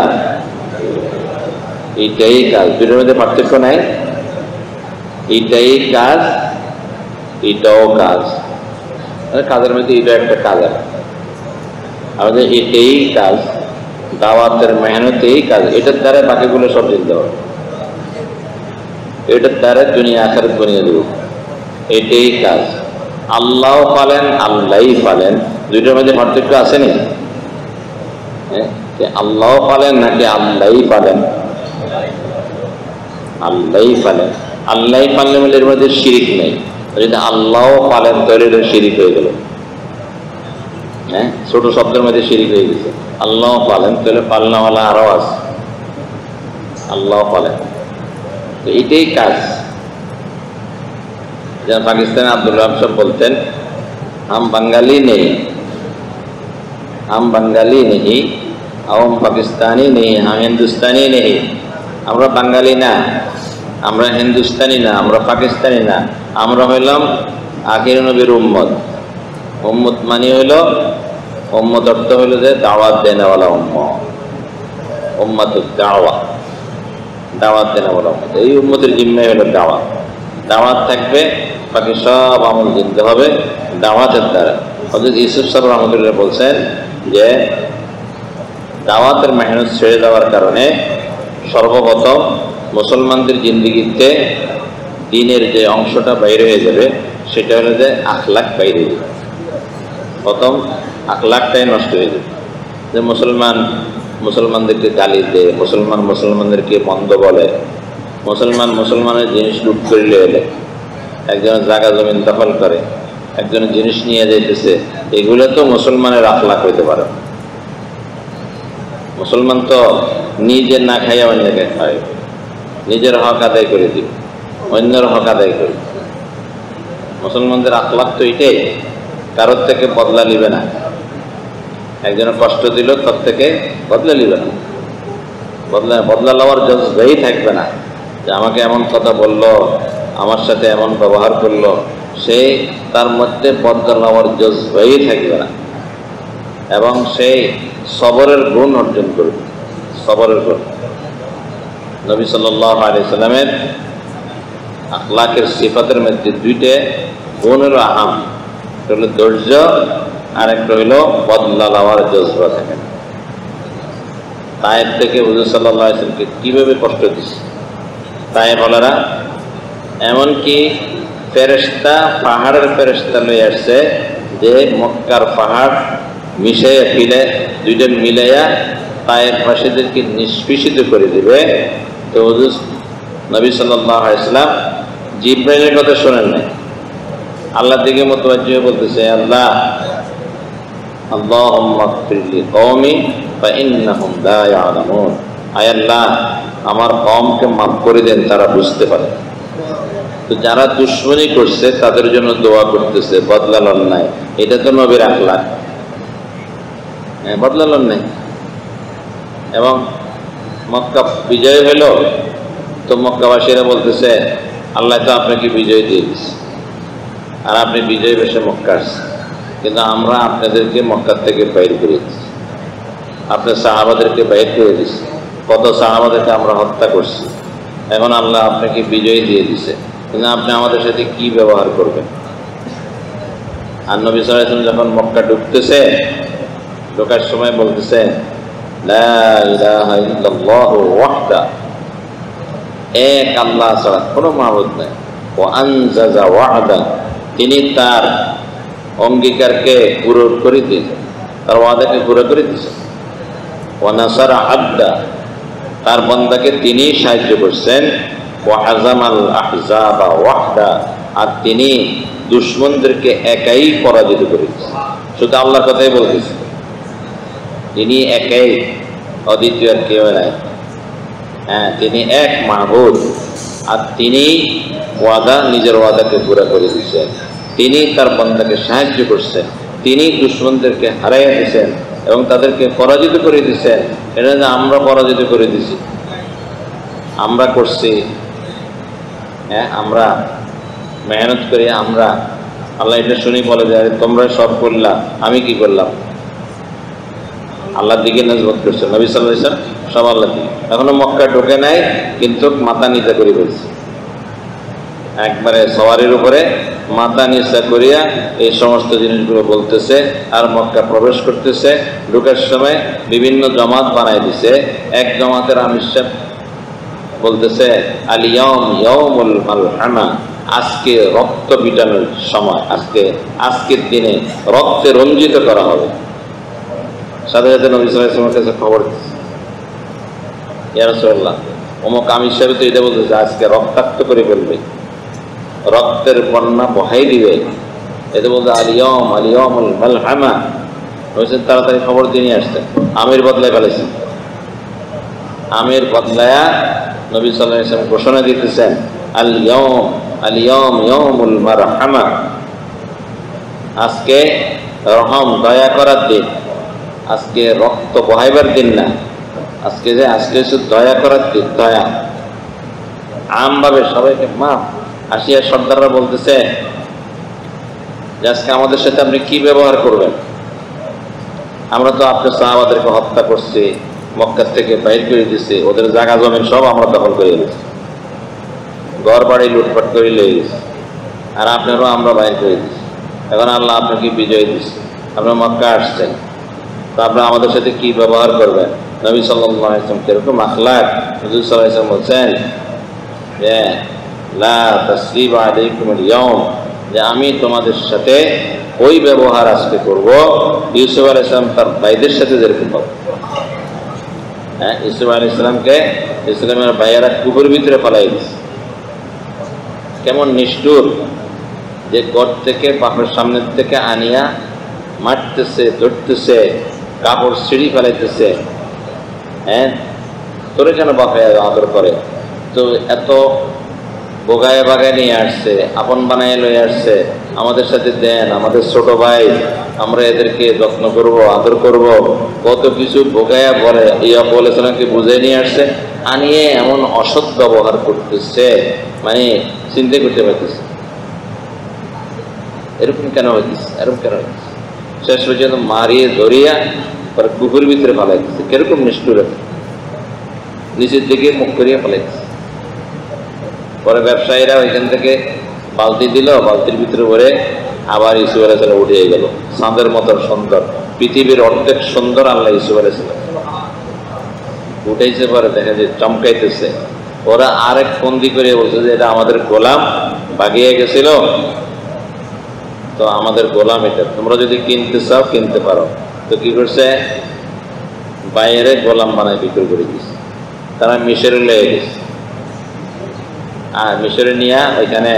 এইটাই কাজ, দুটোর মধ্যে পার্থক্য নাই। এইটাই কাজ, এটাও কাজ। কাজের মধ্যে এটা একটা কাজ আছে, আমাদের এটাই কাজ, দাওয়াতের মেহনতেই কাজ। এটার দ্বারা বাকিগুলো সব জিততে হবে, এটার দ্বারা দুনিয়া আখিরাত বানিয়ে দেব, এটাই কাজ। আল্লাহ পালেন, আল্লাহই পালেন, দুইটার মধ্যে পার্থক্য আসেনি? আল্লাহ পালেন নাকি আল্লাহই পালেন? আল্লাহই পালেন। আল্লাহই পাললে বলে এর মধ্যে শিরিক নেই। যদি আল্লাহ পালেন তাহলে এটা শিরিক হয়ে গেল। হ্যাঁ, ছোট শব্দের মধ্যে শিরিক হয়ে গেছে। আল্লাহ পালেন তাহলে পালনাওয়ালা আরো আছে, আল্লাহ পালেন, তো এটাই কাজ। যেমন পাকিস্তানে আব্দুল রাব সাহেব বলতেন, हम बंगाली नहीं हम पाकिस्तानी नहीं, हम हिंदुस्तानी नहीं। আমরা বাঙালি না, আমরা হিন্দুস্তানি না, আমরা পাকিস্তানি না, আমরা হইলাম আখির নবীর উম্মত। উম্মত মানে হইল, উম্মত অর্থ হইল যে দাওয়াত দেনেওয়ালা উম্মত, উম্মাতুদ দাওয়া, দাওয়াত দেনেওয়ালা উম্মত। এই উম্মতের জিম্মায় হইল দাওয়াত। দাওয়াত থাকবে, বাকি সব আমল জিনতে হবে দাওয়াতের দ্বারা। হযরত ইউসুফ সাহেব রহমতুল্লাহ বলছেন যে দাওয়াতের মেহনত ছেড়ে দেওয়ার কারণে সর্বপ্রথম মুসলমানদের জিন্দিগিতে দিনের যে অংশটা বাইরে হয়ে যাবে সেটা হলো যে আখলাক বাইরে হয়ে যাবে। প্রথম আখলাকটাই নষ্ট হয়ে যাবে। যে মুসলমানদেরকে গালি দেয়, মুসলমানদেরকে মন্দ বলে, মুসলমানের জিনিস লুট করিলে এলে, একজনের জায়গা জমিন দখল করে, একজনের জিনিস নিয়ে যাইতেছে, এগুলো তো মুসলমানের আখলাক হইতে পারে। মুসলমান তো নিজে না খাইয়া অন্যকে খায়, নিজের হক আদায় করে দিব, অন্যের হক আদায় করে। মুসলমানদের আখলাক তো এটাই, কারোর থেকে বদলা নিবে না। একজনের কষ্ট দিল, তার থেকে বদলা নিবে না, বদলা লওয়ার জজবাই থাকবে না। যে আমাকে এমন কথা বললো, আমার সাথে এমন ব্যবহার করলো, সে তার মধ্যে বদলা লওয়ার জজবাই থাকবে না, এবং সেই সবরের গুণ অর্জন করবে। সবরের গুণ নবী সাল্লাল্লাহু আলাইহি সাল্লামের আখলাকের সিফাতের মধ্যে দুইটা গুণ হলো আহাম, একটা হলো ধৈর্য আর একটা হইল বদলা লওয়ার জজবা থাকে না। তায়েব থেকে হুজুর সাল্লাল্লাহু আলাইহি সাল্লামকে কিভাবে কষ্ট দিচ্ছে তায়েবওয়ালারা, এমনকি ফেরেশতা, পাহাড়ের ফেরেশতা লয়ে আসছে যে মক্কার পাহাড় মিশাইয়া ফিলে দুইটা মিলাইয়া তায়েববাসীদেরকে নিষ্পেষিত করে দিবে। তো হুজুর নবী সাল্লাল্লাহু আলাইহি সাল্লাম জিবরাইলের কথা শোনেন নাই, আল্লাহর দিকে মুতাওয়াজ্জিহ হয়ে বলতেছে, আল্লাহ আল্লাহুম্মা গফির লি কওমি ফাইন্নাহুম লা ইয়ালামুন। আয় আল্লাহ, আমার কওমকে মাফ করে দেন, তারা বুঝতে পারে। তো যারা দুশমনী করছে তাদের জন্য দোয়া করতেছে, বদলা লন নাই। এটা তো নবীর আখলাক, বদলা লন নাই। এবং মক্কা বিজয় হইল, তো মক্কাবাসীরা বলতেছে, আল্লাহ তো আপনাকে বিজয় দিয়ে দিচ্ছে, আর আপনি বিজয় বেশে মক্কা আসছেন, কিন্তু আমরা আপনাদেরকে মক্কার থেকে বাইর করে দিচ্ছি, আপনার সাহাবাদেরকে বাইর করে দিচ্ছি, কত সাহাবাদেরকে আমরা হত্যা করছি, এখন আল্লাহ আপনাকে বিজয় দিয়ে দিছে, কিন্তু আপনি আমাদের সাথে কি ব্যবহার করবেন? আর নবী সাল্লাল্লাহু আলাইহি ওয়াসাল্লাম যখন মক্কা ঢুকতেছে, ঢোকার সময় বলতেছে, লা ইলাহা ইল্লাল্লাহু ওয়াহদা, এক আল্লাহ ছাড়া কোনো মাবুদ নাই। ওয়া আনজাজা ওয়াদা, তিনি তার অঙ্গীকারকে পুরো করে দিয়েছেন, তার ওয়াদাকে পুরো করে দিয়েছেন। ওয়া নাসারা আবদা, তার বান্দাকে তিনি সাহায্য করছেন। ওয়া হাজামাল আহজাবা ওয়াহদা, আর তিনি দুশমনদেরকে একাই পরাজিত করেছেন। শুধু আল্লাহর কথাই বলতেছে, তিনি একাই, অদ্বিতীয় আর কেউ নাই। হ্যাঁ, তিনি এক মাহবুদ, আর তিনি নিজের ওয়াদাকে পুরা করে দিচ্ছেন। তিনি তার বান্দাকে সাহায্য করছেন, তিনি দুশমনদেরকে হারাইয়া দিচ্ছেন এবং তাদেরকে পরাজিত করে দিচ্ছেন। এটা যে আমরা পরাজিত করে দিছি, আমরা করছি, হ্যাঁ, আমরা মেহনত করি, আমরা। আল্লাহ এটা শুনি বলে যে তোমরা সব করলা, আমি কি করলাম? আল্লাহর দিকে নজবত করছে নবী সাল্লাল্লাহু আলাইহি ওয়াসাল্লাম, সব আল্লাহ দিকে। এখনো মক্কা ঢোকে নাই, কিন্তু মাথা নিচা করে বলছে, একবারে সওয়ারির উপরে মাথা নিচা করিয়া এই সমস্ত জিনিসগুলো বলতেছে। আর মক্কা প্রবেশ করতেছে, ঢোকার সময় বিভিন্ন জমাত বানাই দিছে। এক জমাতের আমির সাহেব বলতেছে, আল ইয়াউম ইয়াউমুল মালহামা, আজকে রক্ত পিটানোর সময়, আজকের দিনে রক্তে রঞ্জিত করা হবে। সাথে সাথে নবী সাল্লাল্লাহু আলাইহি ওয়াসাল্লামের কাছে খবর দিচ্ছে, ইয়া রাসূলুল্লাহ, অমুক আমির সাহেব তো এটা বলতেছে আজকে রক্তাক্ত করে ফেলবে, রক্তের বন্যা বহাই দিবে। এটা বলতে আল ইয়াউমুল মালহামা। বলছেন তাড়াতাড়ি খবর দিয়ে নিয়ে আসতেন। আমির বদলায় ফেলেছেন, আমির বদলায়া নবী সাল্লাল্লাহু আলাইহি ওয়াসাল্লাম ঘোষণা দিতেছেন, আল ইয়াউম ইয়াউমুল মারহামা, আজকে রহম, দয়া করার দিন। আজকে রক্ত বহাইবার দিন না, আজকে হচ্ছে দয়া করার দিন, দয়া আমভাবে সবাইকে মাফ। আসিয়া সর্দাররা বলতেছে যে আজকে আমাদের সাথে আপনি কি ব্যবহার করবেন? আমরা তো আপনার সাহাবাদেরকে হত্যা করছি, মক্কা থেকে বাইর করে দিচ্ছি, ওদের জায়গা জমিন সব আমরা দখল করে দিচ্ছি, ঘর বাড়ি লুটপাট করে লেগে গেছি, আর আপনারও আমরা বাইর করে দিচ্ছি। এখন আল্লাহ আপনাকে বিজয় দিচ্ছে, আপনার মক্কা আসছেন, তো আপনারা আমাদের সাথে কি ব্যবহার করবেন? নবী সাল্লাল্লাহু আলাইহি ওয়াসাল্লাম কিরকম আখলাক, হুজুর সাল্লাল্লাহু আলাইহি ওয়াসাল্লাম বলছেন যে লা তাসরিবা আলাইকুমুল ইয়াউম, যে আমি তোমাদের সাথে ওই ব্যবহার আজকে করব ইউসুফ আলাইহিস সালাম তার ভাইদের সাথে যেরকম হবে। হ্যাঁ, ইউসুফ আলাইহিস সালামকে ইসলামের ভাইয়েরা কুকুর ভিতরে পালাই দিচ্ছে। কেমন নিষ্ঠুর, যে ঘর থেকে বাপের সামনের থেকে আনিয়া মারতেছে, ধরতেছে, কাপড় ছিঁড়ি ফেলাইতেছে। হ্যাঁ, তোরে কেন বাপে আদর করে? তো এত বোগায় বাগায় নিয়ে আসছে, আপন বানায় লয়ে আসছে, আমাদের সাথে দেন, আমাদের ছোট ভাই, আমরা এদেরকে যত্ন করব, আদর করব, কত কিছু বোগায়া বলে ইয়া বলেছিলামকে বুঝে নিয়ে আসছে, আনিয়ে এমন অসৎ ব্যবহার করতেছে, মানে চিন্তা করতে পারতেছে এরকম কেন হইতেছে, এরকম কেন হইতেছে। শেষ পর্যন্ত মারিয়ে ধরিয়া পরে কুকুর ভিতরে পালাইতেছে। কিরকম নিষ্ঠুর, নিচের দিকে মুখ করিয়া পালাইতেছে। পরে ব্যবসায়ীরা ওইখান থেকে বালতি দিল, বালতির ভিতরে ভরে আবার ইউসুফ আলাইহিস সালাম উঠিয়ে গেল। চাঁদের মতো সুন্দর, পৃথিবীর অর্ধেক সুন্দর আল্লাহ ইউসুফ আলাইহিস সালাম উঠাইছে। পরে দেখা যায় চমকাইতেছে। ওরা আরেক বন্দি করে বলছে যে এটা আমাদের গোলাম বাগিয়ে গেছিল, তো আমাদের গোলাম এটা, তোমরা যদি কিনতে চাও কিনতে পারো। তো কি করছে, বাইরে গোলাম বানায় বিক্রি করে দিচ্ছে। তারা মিশরে লেগে গেছে, আর মিশরে নিয়ে ওইখানে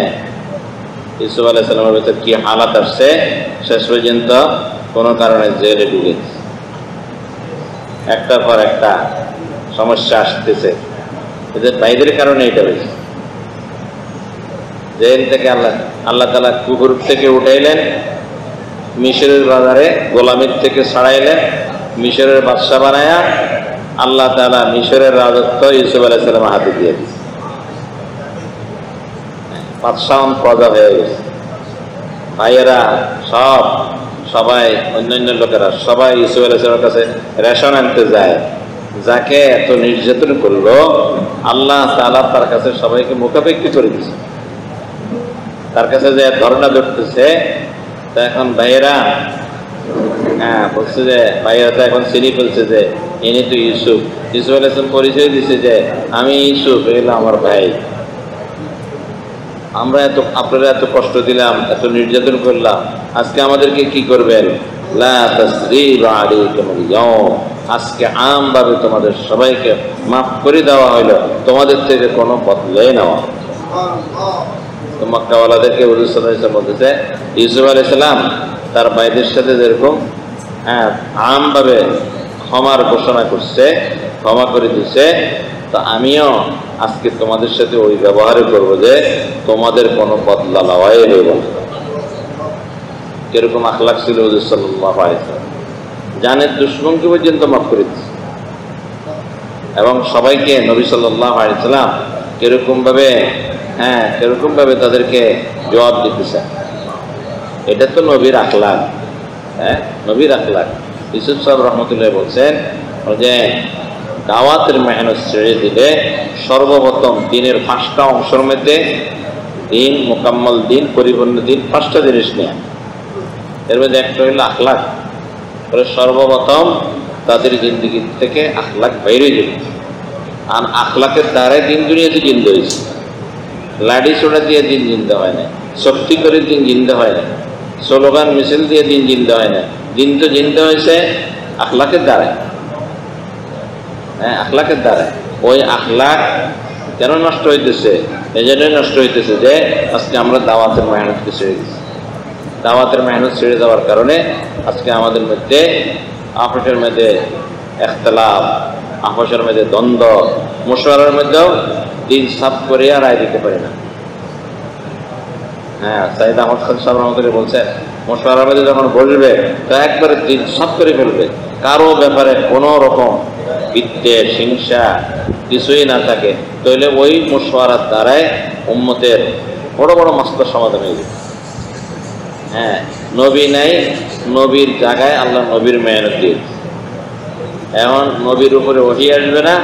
ইউসুফ আলাইহিস সালামের ভিতরে কি হালাত আসছে, শেষ পর্যন্ত কোনো কারণে জেলে ঢুকেছে। একটার পর একটা সমস্যা আসতেছে, এদের বাইরের কারণে এটা হয়েছে। জেল থেকে আল্লাহ তাআলা কুকুর থেকে উঠাইলেন, মিশরের বাজারে গোলামির থেকে ছাড়াইলেন, মিশরের বাদশা বানায়া আল্লাহ তাআলা মিশরের রাজত্ব ইউসুফ আলাইহিস সালামের হাতে দিয়ে দিয়েছে। বাদশা প্রজা হয়ে গেছে। ভাইয়েরা সবাই অন্যান্য লোকেরা সবাই ইউসুফ আলাইহিস সালামের কাছে রেশন আনতে যায়। যাকে এত নির্যাতন করলো আল্লাহ তাআলা তার কাছে সবাইকে মুখাপেক্ষি করে দিয়েছে। তার কাছে যে ধর্ণা ধরতেছে, তা এখন ভাইয়েরা বলছে যে ভাইয়েরা তো এখন চিনি ফেলছে যে ইনি তো ইউসুফ। ইউসুফ আলাইহিস সালাম পরিচয় দিছে যে আমি ইউসুফ, এগুলো আমার ভাই। আমরা আপনারা এত কষ্ট দিলাম, এত নির্যাতন করলাম, আজকে আমাদেরকে কি করবেন? লা তাসরিবা আলাইকুমুল ইয়াউম, আজকে আমভাবে তোমাদের সবাইকে মাফ করে দেওয়া হইলো, তোমাদের থেকে কোনো বদলাই নেওয়া। তো মক্কাওয়ালাদেরকে হুজুর সাল্লাল্লাহু আলাইহি ওয়াসাল্লাম বলতেছে ইউসুফ আলাইহিস সালাম তার ভাইদের সাথে যেরকম আমভাবে ক্ষমার ঘোষণা করছে, ক্ষমা করে দিচ্ছে, তো আমিও আজকে তোমাদের সাথে ওই ব্যবহারই করবো যে তোমাদের কোনো বদলা লওয়াই হইব। কিরকম আখলাক ছিল হুজুর সাল্লাল্লাহু আলাইহি ওয়াসাল্লাম, জানের দুশমনকে পর্যন্ত মাফ করে দিচ্ছে। এবং সবাইকে নবী সাল্লাল্লাহু আলাইহি ওয়াসাল্লাম কিরকম ভাবে তাদেরকে জবাব দিতেছে। এটা তো নবীর আখলাক। নবীর আখলাক। ইউসুফ সাহেব রহমতুল্লাহ বলছেন যে দাওয়াতের মেহনত ছেড়ে দিলে সর্বপ্রথম দিনের 5টা অংশের মধ্যে দিন মোকাম্মল দিন, পরিপূর্ণ দিন, 5টা জিনিস নেয়া। এর মধ্যে একটা হইল আখলাক। সর্বপ্রথম তাদের জিন্দগি থেকে আখলাক বাইরে যাবে। আর আখলাকের দ্বারাই দিন দুনিয়াতে জিন্দা হয়েছে। লাঠি ছোড়া দিয়ে দিন জিন্দা হয় না, শক্তি করে দিন জিন্দা হয় না, স্লোগান মিছিল দিয়ে দিন জিন্দা হয় না। দিন তো জিন্দা হয়েছে আখলাকের দ্বারাই। আখলাকের দ্বারা। ওই আখলাক কেন নষ্ট হইতেছে? এই জন্যই নষ্ট হইতেছে যে আজকে আমরা দাওয়াতের মেহনতকে ছেড়ে দিচ্ছি। দাওয়াতের মেহনত ছেড়ে দেওয়ার কারণে আজকে আমাদের মধ্যে আপসের মধ্যে ইখতিলাফ, আপসের মধ্যে দ্বন্দ্ব, মুশওয়ারার মধ্যেও দিন সাফ করে রায় দিতে পারি না। সাইয়েদ আহমদ খান সাহেব রহমতুল্লাহ বলছেন মশওয়ারার মধ্যে যখন বসবে তো একবারে দিল সাফ করে ফেলবে, কারো ব্যাপারে কোনো রকম বিদ্বেষ হিংসা কিছুই না থাকে, তাহলে ওই মশওয়ারার দ্বারাই উম্মতের বড় বড় মাসলা সমাধান হয়ে যাবে। হ্যাঁ, নবী নাই, নবীর জায়গায় আল্লাহ নবীর মেহনত দিয়েছে। এখন নবীর উপরে ওহী আসবে না,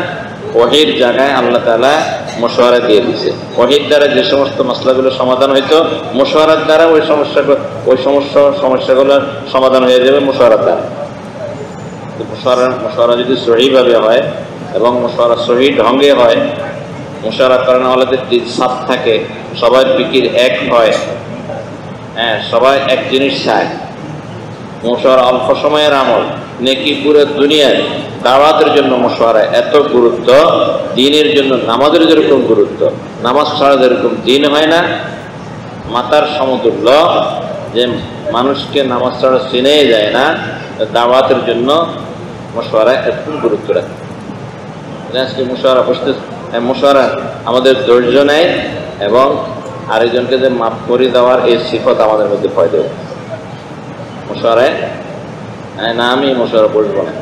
ওহীর জায়গায় আল্লাহ তাআলা মশওয়ারা দিয়ে দিয়েছে। ওহীর দ্বারা যে সমস্ত মাসলাগুলো সমাধান হইতো, মশওয়ারার দ্বারা ওই সমস্যাগুলোর সমাধান হয়ে যাবে মশওয়ারার দ্বারা। মশওয়ারা যদি সহিভাবে হয় এবং মশওয়ারা সহি ঢঙ্গে হয়, মশওয়ারা করানো আমাদের দিল সাফ থাকে, সবার ফিকির এক হয়, হ্যাঁ, সবাই এক জিনিস চায়। মশওয়ারা অল্প সময়ের আমল, নেকি পুরো দুনিয়ার। দাওয়াতের জন্য মশওয়ারা এত গুরুত্ব, দ্বীনের জন্য নামাজের যেরকম গুরুত্ব, নামাজ ছাড়া যেরকম দ্বীন হয় না, মাতার সমতুল্য, যে মানুষকে নামাজ ছাড়া চিনেই যায় না, দাওয়াতের জন্য মশওয়ারা এত গুরুত্ব রাখে। আজকে মশওয়ারা বসতে, মশওয়ারা আমাদের ধৈর্য নেয় এবং আরেকজনকে যে মাফ করে দেওয়ার এই সিফত আমাদের মধ্যে পয়দা হয়। মশওয়ারায় না, আমি মশওয়ারা বসবো না,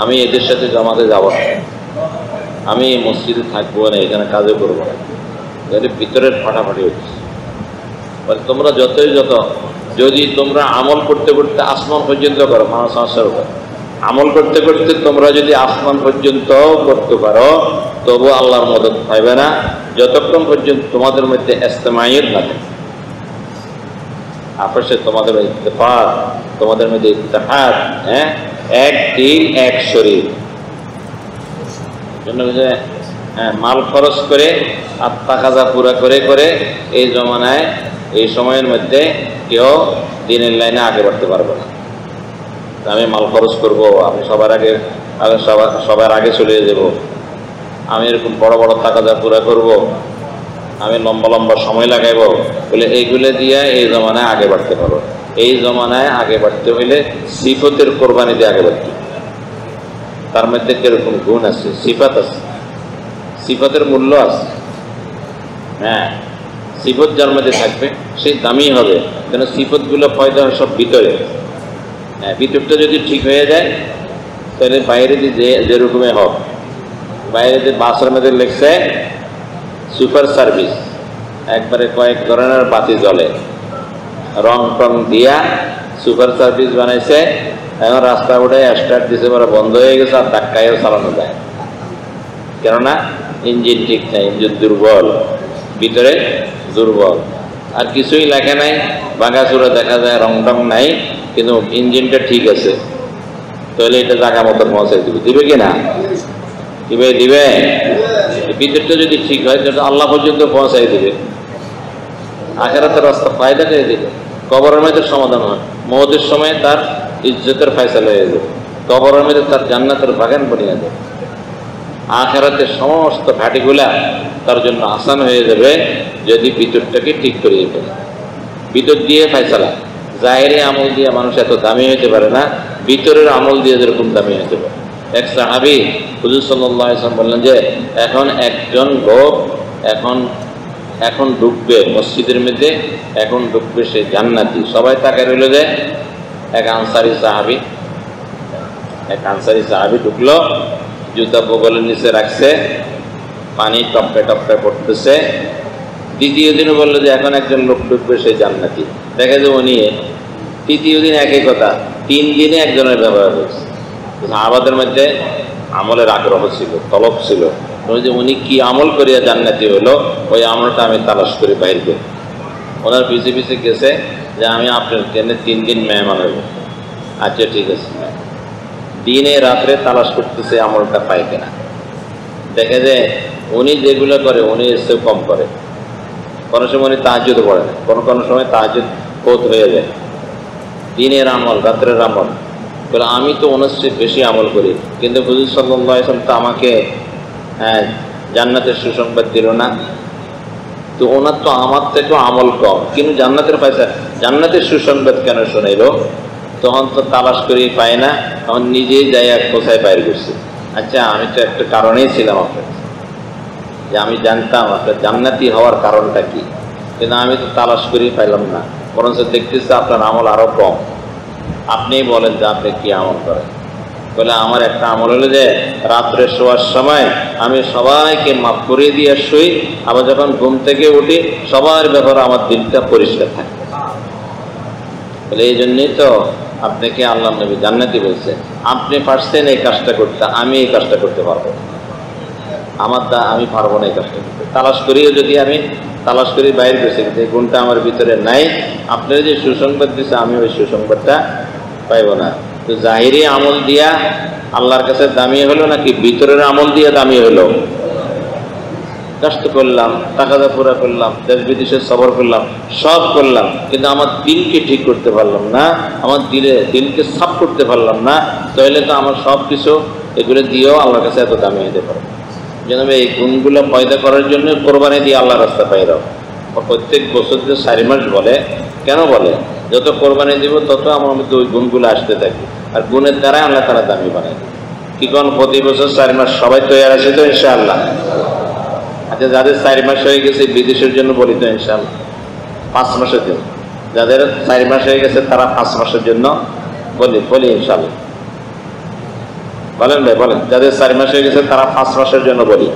আমি এদের সাথে জমাতে যাব না, আমি মসজিদে থাকবো না, এখানে কাজও করবো না, ভিতরের ফাটাফাটি হচ্ছে। তোমরা যদি তোমরা আমল করতে করতে আসমান পর্যন্ত করো, মানব সংস্কার উপর আমল করতে করতে তোমরা যদি আসমান পর্যন্ত করতে পারো, তবু আল্লাহর মদদ পাইবে না যতক্ষণ পর্যন্ত তোমাদের মধ্যে ইস্তেমাইয়ত না থাকে। আপসে তোমাদের ইত্তেফাক, তোমাদের মধ্যে ইত্তেহাদ, হ্যাঁ, এক দিল এক শরীর। জন্য মাল খরচ করে আত্মা কাজা পুরা করে করে এই জমানায়, এই সময়ের মধ্যে কেউ দিনের লাইনে আগে বাড়তে পারবে না। আমি মাল খরচ করব, আমি সবার আগে চলে যাব, আমি এরকম বড় বড় তাকাজা পুরা করব, আমি লম্বা লম্বা সময় লাগাইব বলে এইগুলো দিয়ে এই জমানায় আগে বাড়তে পারো। এই জমানায় আগে বাড়তে হইলে সিফতের কোরবানি দিয়ে আগে বাড়তে। তার মধ্যে কিরকম গুণ আছে, সিফাত আছে, সিফতের মূল্য আছে। হ্যাঁ, সিফত যার মধ্যে থাকবে সে দামি হবে, কেন সিফতগুলো পয়দা হয় সব ভিতরে। হ্যাঁ, ভিতরটা যদি ঠিক হয়ে যায় তাহলে বাইরে যে যেরকমে হোক, বাইরে যে বাসের মধ্যে লেখছে সুপার সার্ভিস, একবারে কয়েক ধরনের বাতি জ্বলে, রং টং দিয়া সুপার সার্ভিস বানাইছে। এখন রাস্তা উঠে স্টার্ট দিছে, পরে বন্ধ হয়ে গেছে, আর ধাক্কায়ও চালানো যায়, কেননা ইঞ্জিন ঠিক নাই, ইঞ্জিন দুর্বল, ভিতরে দুর্বল, আর কিছুই লেখা নাই, ভাঙাচুরা দেখা যায়, রং টং নাই, কিন্তু ইঞ্জিনটা ঠিক আছে। তাহলে এটা জায়গা মতো পৌঁছাই দিবে কি না? দিবে। ভিতরটা যদি ঠিক হয় তাহলে আল্লাহ পর্যন্ত পৌঁছাই দিবে, আখিরাতের রাস্তা ফায়দা করে দিবে, কবরের মধ্যে সমাধান হয়, মওতের সময় তার ইজ্জতের ফয়সালা হয়ে যাবে, কবরের মধ্যে তার জান্নাতের বাগান বানিয়ে যাবে, আখিরাতের সমস্ত ঘাটিগুলা তার জন্য আসান হয়ে যাবে যদি ভিতরটাকে ঠিক করিয়ে ফেলে। ভিতর দিয়ে ফয়সালা, জাহেরি আমল দিয়ে মানুষ এত দামি হতে পারে না, ভিতরের আমল দিয়ে যেরকম দামি হতে পারে। এক সাহাবী হুজুর সাল্লাল্লাহু আলাইহি ওয়াসাল্লাম বললেন যে এখন একজন লোক এখন ঢুকবে মসজিদের মধ্যে, এখন ঢুকবে সে জান্নাতি। সবাই তাকে রইল যে এক আনসারি সাহাবী ঢুকলো, জুতা বগলের নিচে রাখছে, পানি টপকে টপকে পড়তেছে। দ্বিতীয় দিনও বললো যে এখন একজন লোক ঢুকবে সে জান্নাতি। দেখা যায় উনি তৃতীয় দিন একই কথা, 3 দিনে একজনের ব্যবহার হয়েছে। সাহাবাদের মধ্যে আমলের আগ্রহ ছিল, তলব ছিল, যে উনি কি আমল করিয়া জান্নাতি হলো, ওই আমলটা আমি তালাশ করে বাইর করি। ওনার পিছে পিছে গেছে যে আমি আপনার জন্য 3 দিন মেহমান হইব। আচ্ছা ঠিক আছে, দিনে রাত্রে তালাশ করতেছে আমলটা পাই কিনা। দেখে যে উনি যেগুলো করে উনি এর চেয়েও কম করে। কোনো সময় উনি তাহাজ্জুদ পড়ে না, কোনো সময় তাহাজ্জুদ ফৌত হয়ে যায়। দিনের আমল, রাত্রের আমল, বলে আমি তো ওনার চেয়ে বেশি আমল করি, কিন্তু হুজুর সাল্লাল্লাহু আলাইহি ওয়াসাল্লাম তো আমাকে জান্নাতের সুসংবাদ দিল না। তো ওনার তো আমার থেকেও আমল কম, কিন্তু জান্নাতের সুসংবাদ কেন শোনাইল? তখন তো তালাশ করেই পায় না, তখন নিজেই যাই এক কোথায় বাইর করছে। আচ্ছা, আমি তো একটা কারণেই ছিলাম আপনার, যে আমি জানতাম আপনার জান্নাতি হওয়ার কারণটা কি, কিন্তু আমি তো তালাশ করেই পাইলাম না। বরঞ্চ দেখতেছে আপনার আমল আরো কম। আপনিই বলেন যে আপনি কি আমল করেন। বলে আমার একটা আমল হলো যে রাত্রে শোয়ার সময় আমি সবাইকে মাফ করে দিয়ে শুই, আবার যখন ঘুম থেকে উঠি সবার ব্যাপারে আমার দিলটা পরিষ্কার থাকে। বলে এই জন্যই তো আপনাকে আল্লাহ নবী জান্নাতি বলছে। আপনি পারছেন এই কাজটা করতে, আমি এই কাজটা করতে পারবো না। আমি পারবো না এই কাজটা করতে। তালাশ করিও যদি আমি তালাশ করি বাইরে গেছে, কিন্তু এই গুণটা আমার ভিতরে নাই। আপনারা যে সুসংবাদ দিচ্ছে আমি ওই সুসংবাদটা পাইব না। তো জাহিরি আমল দিয়া আল্লাহর কাছে দামি হলো নাকি ভিতরের আমল দিয়া দামি হলো? কষ্ট করলাম, টাকাটা পুরা করলাম, দেশ বিদেশে সফর করলাম, সব করলাম, কিন্তু আমার দিলকে ঠিক করতে পারলাম না, আমার দিলকে সাফ করতে পারলাম না, তাহলে তো আমার সব কিছু এগুলো দিয়েও আল্লাহর কাছে এত দামি হতে পারে। যেন এই গুণগুলো পয়দা করার জন্য কোরবানি দিয়ে আল্লাহ রাস্তা পাই দাও। প্রত্যেক বছর যে 4 মাস বলে, কেন বলে? যত কোরবানি দিব তত আমার মধ্যে ওই গুণগুলো আসতে থাকে, আর গুণের দ্বারাই আল্লাহ তারা দামি বানায়। কি কোন প্রতি বছর 4 মাস সবাই তৈরি আছে তো ইনশাআল্লাহ? আচ্ছা, যাদের 4 মাস হয়ে গেছে বিদেশের জন্য বলি তো ইনশাআল্লাহ 5 মাসের জন্য। যাদের 4 মাস হয়ে গেছে তারা 5 মাসের জন্য বলি ইনশাআল্লাহ। বলেন ভাই, বলেন। যাদের 4 মাস হয়ে গেছে তারা 5 মাসের জন্য বলি।